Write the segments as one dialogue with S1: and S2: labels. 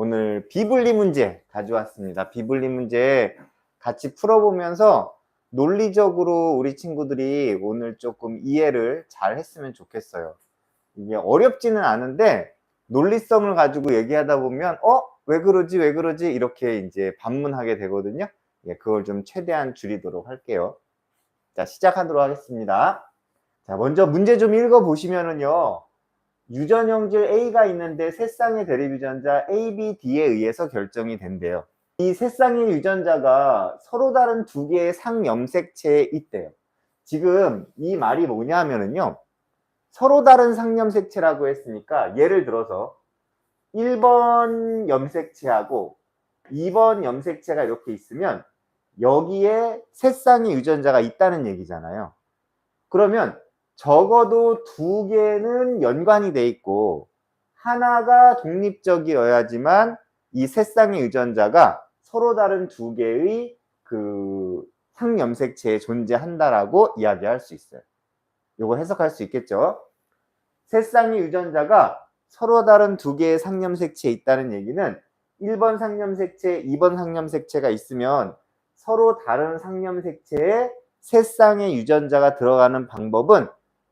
S1: 오늘 비분리 문제 가져왔습니다. 비분리 문제 같이 풀어보면서 논리적으로 우리 친구들이 오늘 조금 이해를 잘 했으면 좋겠어요. 이게 어렵지는 않은데 논리성을 가지고 얘기하다 보면 왜 그러지 왜 그러지 이렇게 이제 반문하게 되거든요. 그걸 좀 최대한 줄이도록 할게요. 자, 시작하도록 하겠습니다. 자, 먼저 문제 좀 읽어보시면은요. 유전형질 A가 있는데 세 쌍의 대립 유전자 A, B, D에 의해서 결정이 된대요. 이 세 쌍의 유전자가 서로 다른 두 개의 상염색체에 있대요. 지금 이 말이 뭐냐면요. 서로 다른 상염색체라고 했으니까 예를 들어서 1번 염색체하고 2번 염색체가 이렇게 있으면 여기에 세 쌍의 유전자가 있다는 얘기잖아요. 그러면 적어도 두 개는 연관이 돼 있고 하나가 독립적이어야지만 이 세 쌍의 유전자가 서로 다른 두 개의 그 상염색체에 존재한다라고 이야기할 수 있어요. 요거 해석할 수 있겠죠? 세 쌍의 유전자가 서로 다른 두 개의 상염색체에 있다는 얘기는 1번 상염색체, 2번 상염색체가 있으면 서로 다른 상염색체에 세 쌍의 유전자가 들어가는 방법은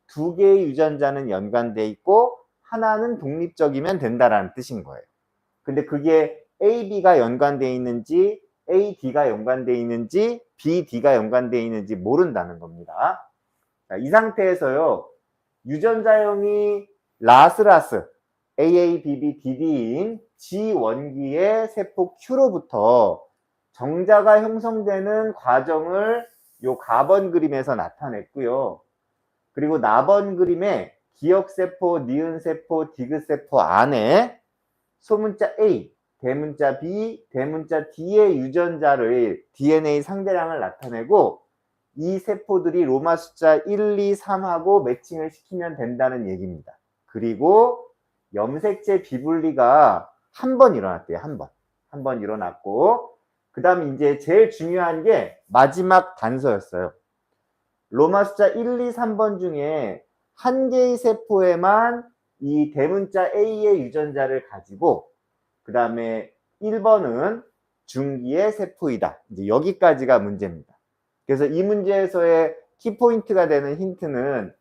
S1: 두 개의 유전자는 연관돼 있고 하나는 독립적이면 된다라는 뜻인 거예요. 근데 그게 A, B가 연관돼 있는지 A, D가 연관돼 있는지 B, D가 연관돼 있는지 모른다는 겁니다. 자, 이 상태에서요. 유전자형이 라스라스 AABBDD인 G 원기의 세포 Q로부터 정자가 형성되는 과정을 요 가번 그림에서 나타냈고요. 그리고 나번 그림에 기억세포, 니은세포, 디귿세포 안에 소문자 A, 대문자 B, 대문자 D의 유전자를 DNA 상대량을 나타내고 이 세포들이 로마 숫자 1, 2, 3하고 매칭을 시키면 된다는 얘기입니다. 그리고 염색체 비분리가 한 번 일어났대요. 한 번 일어났고 그 다음에 이제 제일 중요한 게 마지막 단서였어요. 로마 숫자 1, 2, 3번 중에 한 개의 세포에만 이 대문자 A의 유전자를 가지고 그 다음에 1번은 중기의 세포이다. 이제 여기까지가 문제입니다. 그래서 이 문제에서의 키포인트가 되는 힌트는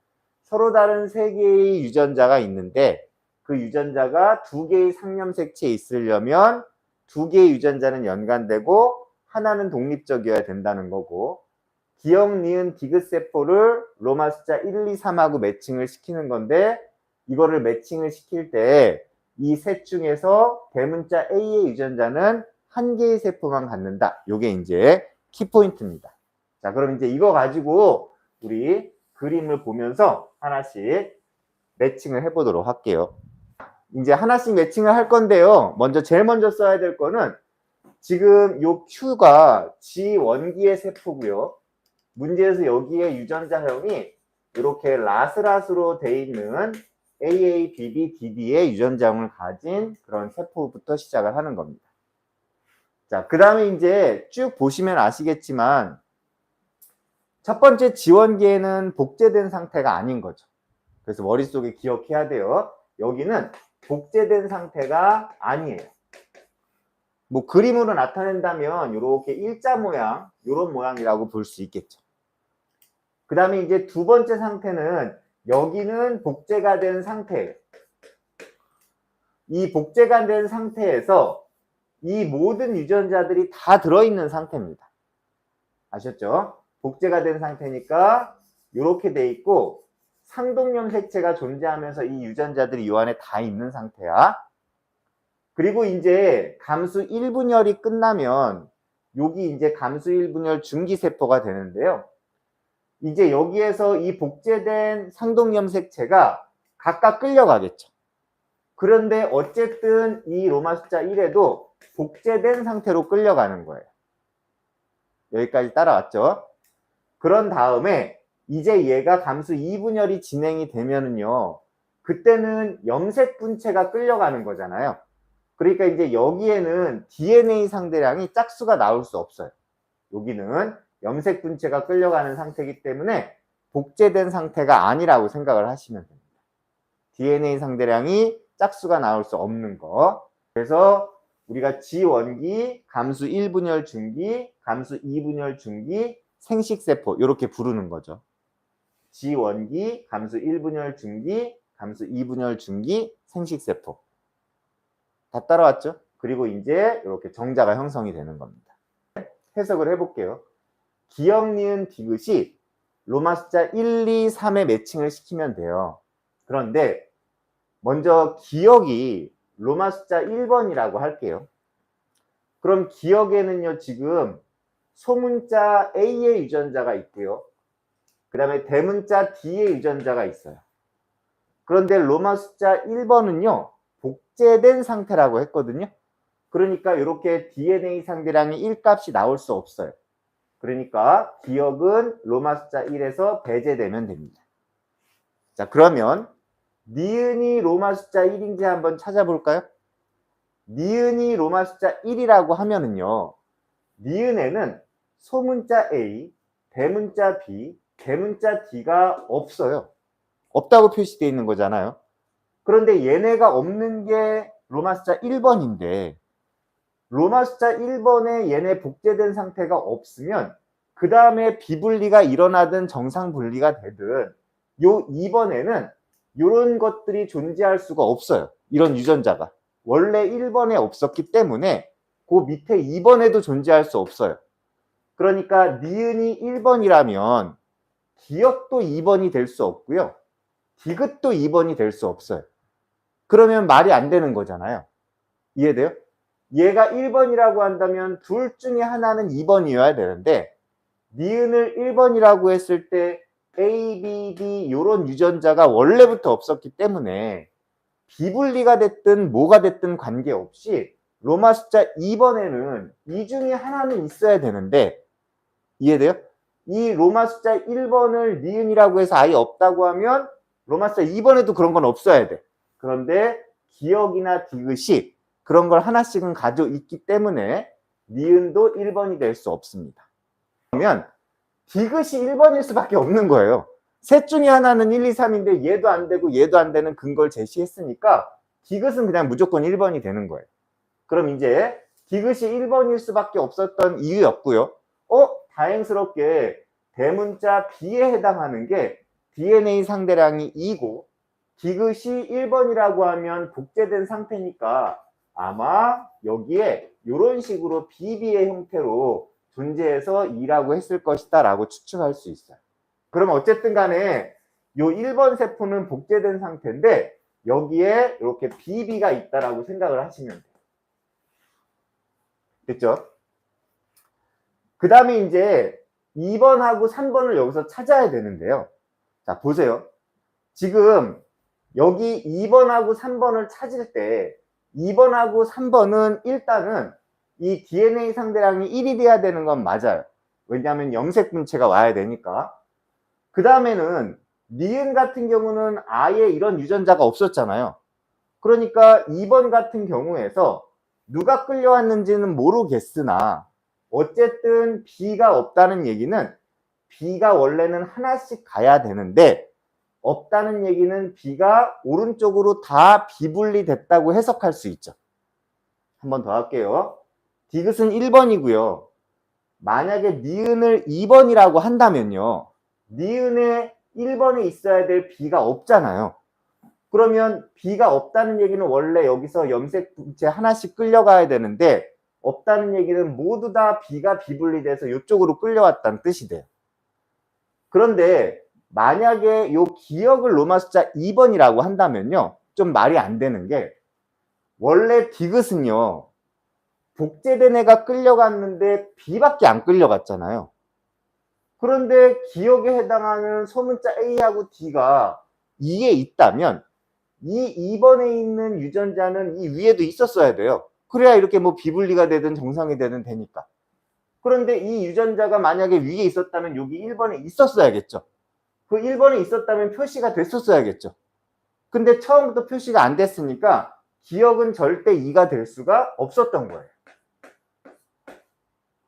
S1: 서로 다른 세 개의 유전자가 있는데 그 유전자가 두 개의 상염색체에 있으려면 두 개의 유전자는 연관되고 하나는 독립적이어야 된다는 거고 기억, 니은, 디귿세포를 로마 숫자 1, 2, 3하고 매칭을 시키는 건데 이거를 매칭을 시킬 때 이 셋 중에서 대문자 A의 유전자는 한 개의 세포만 갖는다. 요게 이제 키포인트입니다. 자, 그럼 이제 이거 가지고 우리 그림을 보면서 하나씩 매칭을 해보도록 할게요. 이제 하나씩 매칭을 할 건데요. 제일 먼저 써야 될 거는 지금 요 Q가 G 원기의 세포고요. 문제에서 여기에 유전자형이 이렇게 라스라스로 돼 있는 AABBDD의 유전자형을 가진 그런 세포부터 시작을 하는 겁니다. 자, 그 다음에 이제 쭉 보시면 아시겠지만 첫 번째 지원기에는 복제된 상태가 아닌 거죠. 그래서 머릿속에 기억해야 돼요. 여기는 복제된 상태가 아니에요. 뭐 그림으로 나타낸다면 이렇게 일자 모양, 이런 모양이라고 볼 수 있겠죠. 그 다음에 이제 두 번째 상태는 여기는 복제가 된 상태예요. 이 복제가 된 상태에서 이 모든 유전자들이 다 들어있는 상태입니다. 아셨죠? 복제가 된 상태니까 이렇게 돼 있고 상동염색체가 존재하면서 이 유전자들이 이 안에 다 있는 상태야. 그리고 이제 감수 1분열이 끝나면 여기 이제 감수 1분열 중기세포가 되는데요. 이제 여기에서 이 복제된 상동염색체가 각각 끌려가겠죠. 그런데 어쨌든 이 로마 숫자 1에도 복제된 상태로 끌려가는 거예요. 여기까지 따라왔죠? 그런 다음에 이제 얘가 감수 2분열이 진행이 되면은요. 그때는 염색분체가 끌려가는 거잖아요. 그러니까 이제 여기에는 DNA 상대량이 짝수가 나올 수 없어요. 여기는 염색분체가 끌려가는 상태이기 때문에 복제된 상태가 아니라고 생각을 하시면 됩니다. DNA 상대량이 짝수가 나올 수 없는 거. 그래서 우리가 지원기, 감수 1분열 중기, 감수 2분열 중기, 생식세포 이렇게 부르는 거죠. 지원기, 감수 1분열 중기, 감수 2분열 중기, 생식세포. 다 따라왔죠? 그리고 이제 이렇게 정자가 형성이 되는 겁니다. 해석을 해볼게요. 기역, 니은, 디귿이 로마 숫자 1, 2, 3에 매칭을 시키면 돼요. 그런데 먼저 기역이 로마 숫자 1번이라고 할게요. 그럼 기역에는요, 지금 소문자 A의 유전자가 있고요. 그 다음에 대문자 D의 유전자가 있어요. 그런데 로마 숫자 1번은요, 복제된 상태라고 했거든요. 그러니까 이렇게 DNA 상대량이 1값이 나올 수 없어요. 그러니까 기역은 로마 숫자 1에서 배제되면 됩니다. 자, 그러면 니은이 로마 숫자 1인지 한번 찾아볼까요? 니은이 로마 숫자 1이라고 하면은요, 니은에는 소문자 A, 대문자 B, 대문자 D가 없어요. 없다고 표시되어 있는 거잖아요. 그런데 얘네가 없는 게 로마 숫자 1번인데 로마 숫자 1번에 얘네 복제된 상태가 없으면 그 다음에 비분리가 일어나든 정상 분리가 되든 요 2번에는 이런 것들이 존재할 수가 없어요. 이런 유전자가. 원래 1번에 없었기 때문에 그 밑에 2번에도 존재할 수 없어요. 그러니까 니은이 1번이라면 기역도 2번이 될 수 없고요. 디귿도 2번이 될 수 없어요. 그러면 말이 안 되는 거잖아요. 이해돼요? 얘가 1번이라고 한다면 둘 중에 하나는 2번이어야 되는데 니은을 1번이라고 했을 때 A, B, D 이런 유전자가 원래부터 없었기 때문에 비분리가 됐든 뭐가 됐든 관계없이 로마 숫자 2번에는 이 중에 하나는 있어야 되는데 이해돼요? 이 로마 숫자 1번을 니은이라고 해서 아예 없다고 하면 로마 숫자 2번에도 그런 건 없어야 돼. 그런데 기역이나 디귿이 그런 걸 하나씩은 가지고 있기 때문에 니은도 1번이 될 수 없습니다. 그러면 디귿이 1번일 수밖에 없는 거예요. 셋 중에 하나는 1, 2, 3인데 얘도 안 되고 얘도 안 되는 근거를 제시했으니까 디귿은 그냥 무조건 1번이 되는 거예요. 그럼 이제 디귿이 1번일 수밖에 없었던 이유였고요. 다행스럽게 대문자 B에 해당하는 게 DNA 상대량이 2고 디귿이 1번이라고 하면 복제된 상태니까 아마 여기에 이런 식으로 BB의 형태로 존재해서 2라고 했을 것이다 라고 추측할 수 있어요. 그럼 어쨌든 간에 요 1번 세포는 복제된 상태인데 여기에 이렇게 BB가 있다라고 생각을 하시면 돼요. 됐죠? 그 다음에 이제 2번하고 3번을 여기서 찾아야 되는데요. 자, 보세요. 지금 여기 2번하고 3번을 찾을 때 2번하고 3번은 일단은 이 DNA 상대량이 1이 돼야 되는 건 맞아요. 왜냐하면 염색 분체가 와야 되니까. 그 다음에는 니은 같은 경우는 아예 이런 유전자가 없었잖아요. 그러니까 2번 같은 경우에서 누가 끌려왔는지는 모르겠으나 어쨌든 B가 없다는 얘기는 B가 원래는 하나씩 가야 되는데 없다는 얘기는 B가 오른쪽으로 다 비분리 됐다고 해석할 수 있죠. 한 번 더 할게요. 디귿은 1번이고요. 만약에 니은을 2번이라고 한다면요. 니은에 1번에 있어야 될 B가 없잖아요. 그러면 B가 없다는 얘기는 원래 여기서 염색 분체 하나씩 끌려가야 되는데 없다는 얘기는 모두 다 B가 비분리돼서 이쪽으로 끌려왔다는 뜻이 돼요. 그런데 만약에 이 기역을 로마 숫자 2번이라고 한다면요. 좀 말이 안 되는 게 원래 디귿은요. 복제된 애가 끌려갔는데 B밖에 안 끌려갔잖아요. 그런데 기역에 해당하는 소문자 A하고 D가 2에 있다면 이 2번에 있는 유전자는 이 위에도 있었어야 돼요. 그래야 이렇게 뭐 비분리가 되든 정상이 되든 되니까. 그런데 이 유전자가 만약에 위에 있었다면 여기 1번에 있었어야겠죠. 그 1번에 있었다면 표시가 됐었어야겠죠. 근데 처음부터 표시가 안 됐으니까 기역은 절대 2가 될 수가 없었던 거예요.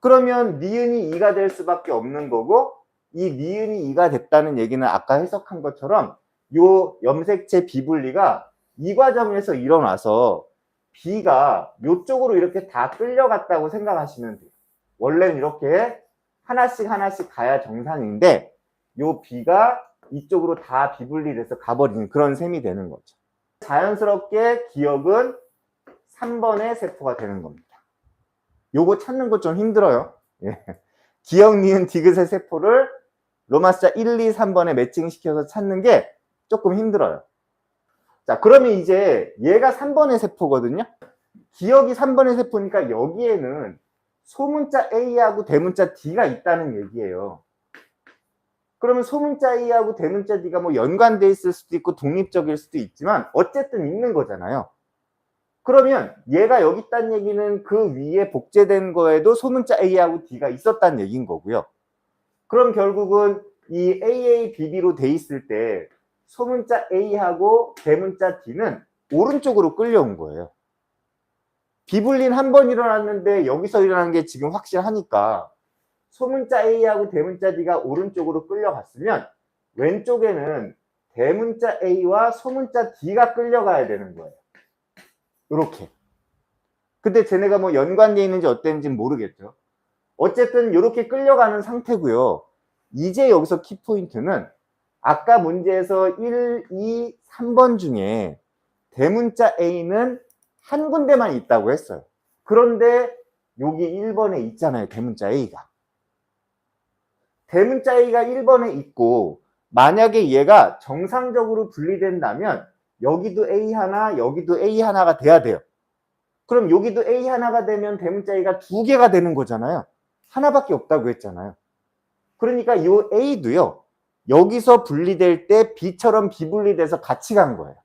S1: 그러면 니은이 2가 될 수밖에 없는 거고 이 니은이 2가 됐다는 얘기는 아까 해석한 것처럼 요 염색체 비분리가 이 과정에서 일어나서 B가 이쪽으로 이렇게 다 끌려갔다고 생각하시면 돼요. 원래는 이렇게 하나씩 하나씩 가야 정상인데 요 B가 이쪽으로 다 비분리돼서 가버리는 그런 셈이 되는 거죠. 자연스럽게 기억은 3번의 세포가 되는 겁니다. 요거 찾는 거 좀 힘들어요. 예. 기억, 니은, 디귿의 세포를 로마숫자 1, 2, 3번에 매칭시켜서 찾는 게 조금 힘들어요. 자, 그러면 이제 얘가 3번의 세포거든요. 기억이 3번의 세포니까 여기에는 소문자 A하고 대문자 D가 있다는 얘기예요. 그러면 소문자 A하고 대문자 D가 뭐 연관돼 있을 수도 있고 독립적일 수도 있지만 어쨌든 있는 거잖아요. 그러면 얘가 여기 있다는 얘기는 그 위에 복제된 거에도 소문자 A하고 D가 있었다는 얘기인 거고요. 그럼 결국은 이 AA, BB로 돼 있을 때 소문자 A하고 대문자 D는 오른쪽으로 끌려온 거예요. 비불린 한 번 일어났는데 여기서 일어나는 게 지금 확실하니까 소문자 A하고 대문자 D가 오른쪽으로 끌려갔으면 왼쪽에는 대문자 A와 소문자 D가 끌려가야 되는 거예요. 이렇게. 근데 쟤네가 뭐 연관되어 있는지 어땠는지는 모르겠죠. 어쨌든 이렇게 끌려가는 상태고요. 이제 여기서 키포인트는 아까 문제에서 1, 2, 3번 중에 대문자 A는 한 군데만 있다고 했어요. 그런데 여기 1번에 있잖아요. 대문자 A가. 대문자 A가 1번에 있고 만약에 얘가 정상적으로 분리된다면 여기도 A 하나, 여기도 A 하나가 돼야 돼요. 그럼 여기도 A 하나가 되면 대문자 A가 두 개가 되는 거잖아요. 하나밖에 없다고 했잖아요. 그러니까 이 A도요. 여기서 분리될 때 B처럼 비분리돼서 같이 간 거예요.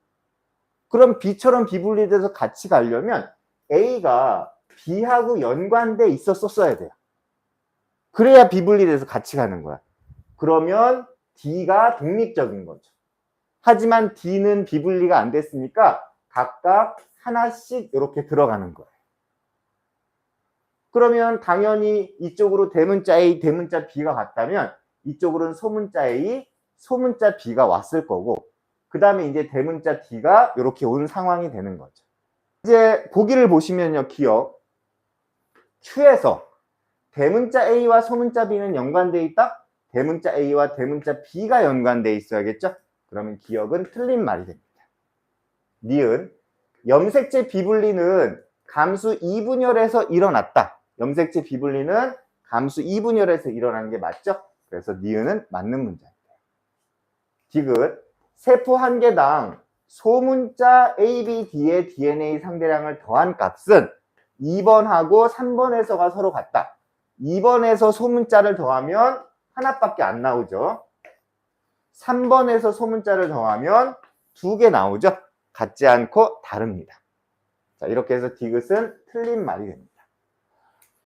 S1: 그럼 B처럼 비분리돼서 같이 가려면 A가 B하고 연관돼 있었어야 돼요. 그래야 비분리돼서 같이 가는 거야. 그러면 D가 독립적인 거죠. 하지만 D는 비분리가 안 됐으니까 각각 하나씩 이렇게 들어가는 거예요. 그러면 당연히 이쪽으로 대문자 A, 대문자 B가 갔다면 이쪽으로는 소문자 A, 소문자 B가 왔을 거고 그 다음에 이제 대문자 D가 이렇게 온 상황이 되는 거죠. 이제 보기를 보시면요. 기억. Q에서 대문자 A와 소문자 B는 연관되어 있다? 대문자 A와 대문자 B가 연관되어 있어야겠죠? 그러면 기억은 틀린 말이 됩니다. 니은. 염색체 비분리는 감수 2분열에서 일어났다. 염색체 비분리는 감수 2분열에서 일어나는 게 맞죠? 그래서 니은은 맞는 문장입니다. 디귿. 세포 한 개당 소문자 A, B, D의 DNA 상대량을 더한 값은 2번하고 3번에서가 서로 같다. 2번에서 소문자를 더하면 하나밖에 안 나오죠. 3번에서 소문자를 더하면 2개 나오죠. 같지 않고 다릅니다. 자, 이렇게 해서 디귿은 틀린 말이 됩니다.